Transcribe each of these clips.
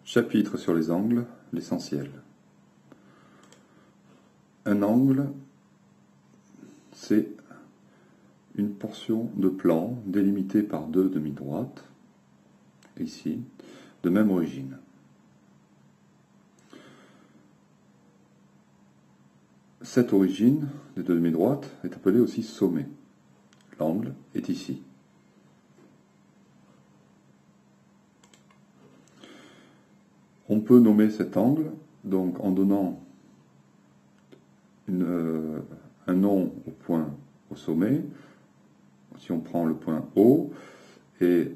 Chapitre sur les angles, l'essentiel. Un angle, c'est une portion de plan délimitée par deux demi-droites, ici, de même origine. Cette origine des deux demi-droites est appelée aussi sommet. L'angle est ici. On peut nommer cet angle donc en donnant un nom au point au sommet. Si on prend le point O et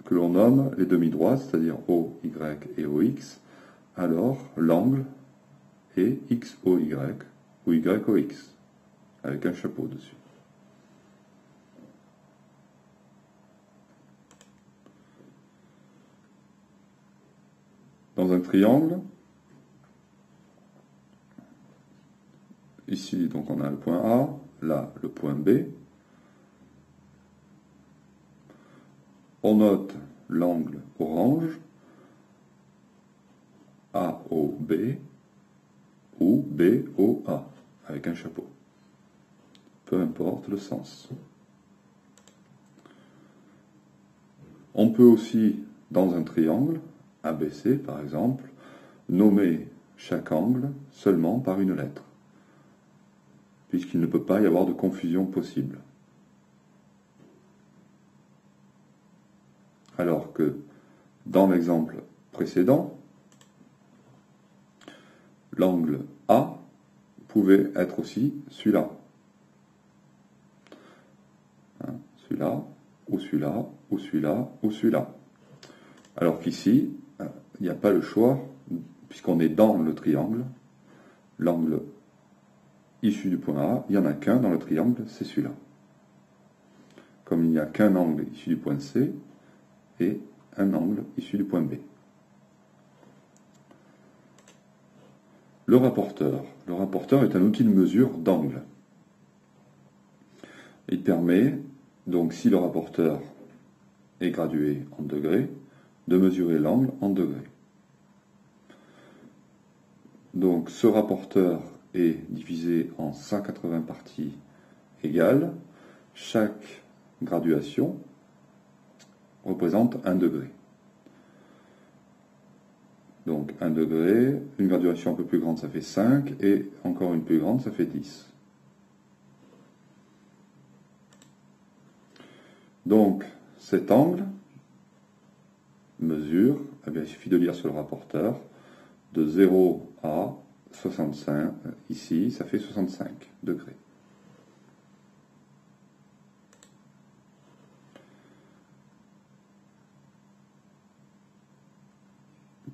que l'on nomme les demi-droites, c'est-à-dire OY et OX, alors l'angle est XOY ou YOX, avec un chapeau dessus. Dans un triangle, ici donc on a le point A, là le point B. On note l'angle orange, AOB ou BOA, avec un chapeau. Peu importe le sens. On peut aussi, dans un triangle, ABC par exemple, nommer chaque angle seulement par une lettre, puisqu'il ne peut pas y avoir de confusion possible. Alors que dans l'exemple précédent, l'angle A pouvait être aussi celui-là. Celui-là, ou celui-là, ou celui-là, ou celui-là. Alors qu'ici, il n'y a pas le choix, puisqu'on est dans le triangle. L'angle issu du point A, il n'y en a qu'un dans le triangle, c'est celui-là. Comme il n'y a qu'un angle issu du point C, et un angle issu du point B. Le rapporteur. Le rapporteur est un outil de mesure d'angle. Il permet, donc si le rapporteur est gradué en degrés, de mesurer l'angle en degrés. Donc ce rapporteur est divisé en 180 parties égales. Chaque graduation représente 1 degré. Donc 1 degré, une graduation un peu plus grande ça fait 5, et encore une plus grande ça fait 10. Donc cet angle mesure, eh bien, il suffit de lire sur le rapporteur, de 0 à 65, ici ça fait 65 degrés.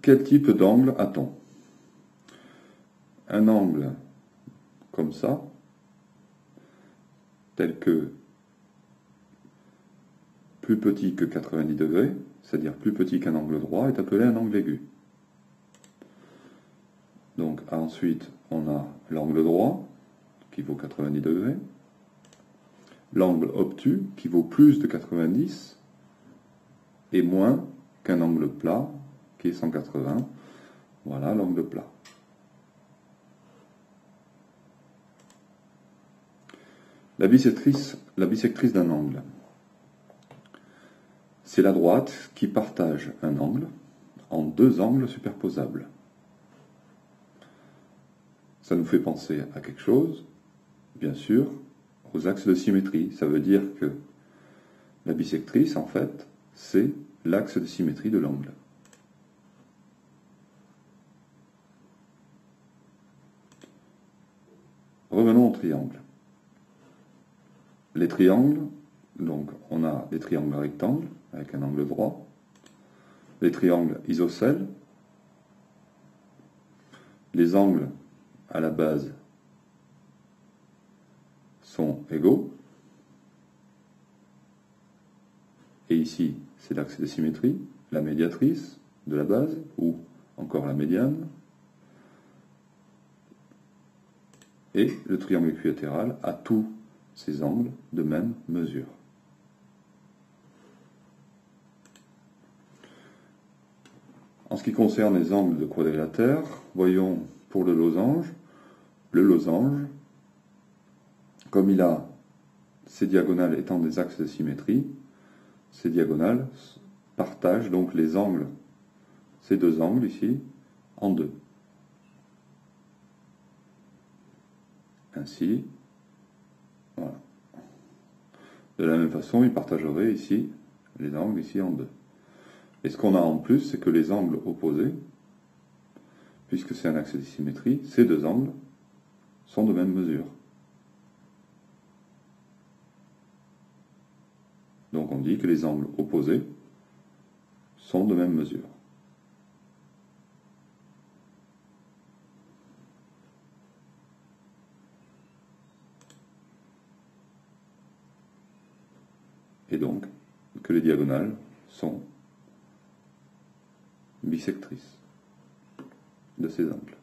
Quel type d'angle a-t-on? Un angle comme ça, tel que plus petit que 90 degrés, c'est-à-dire plus petit qu'un angle droit, est appelé un angle aigu. Donc ensuite, on a l'angle droit, qui vaut 90 degrés, l'angle obtus, qui vaut plus de 90, et moins qu'un angle plat, qui est 180. Voilà l'angle plat. La bisectrice d'un angle. C'est la droite qui partage un angle en deux angles superposables. Ça nous fait penser à quelque chose, bien sûr, aux axes de symétrie. Ça veut dire que la bisectrice, en fait, c'est l'axe de symétrie de l'angle. Revenons au triangle. Les triangles, donc on a des triangles rectangles avec un angle droit, les triangles isocèles, les angles à la base sont égaux, et ici c'est l'axe de symétrie, la médiatrice de la base, ou encore la médiane, et le triangle équilatéral a tous ces angles de même mesure. En ce qui concerne les angles de quadrilatère, voyons pour le losange, comme il a ses diagonales étant des axes de symétrie, ces diagonales partagent donc les angles, ces deux angles ici, en deux. Ainsi, voilà. De la même façon, il partagerait ici les angles ici en deux. Et ce qu'on a en plus, c'est que les angles opposés, puisque c'est un axe de symétrie, ces deux angles sont de même mesure. Donc on dit que les angles opposés sont de même mesure. Et donc que les diagonales sont bisectrices de ces angles.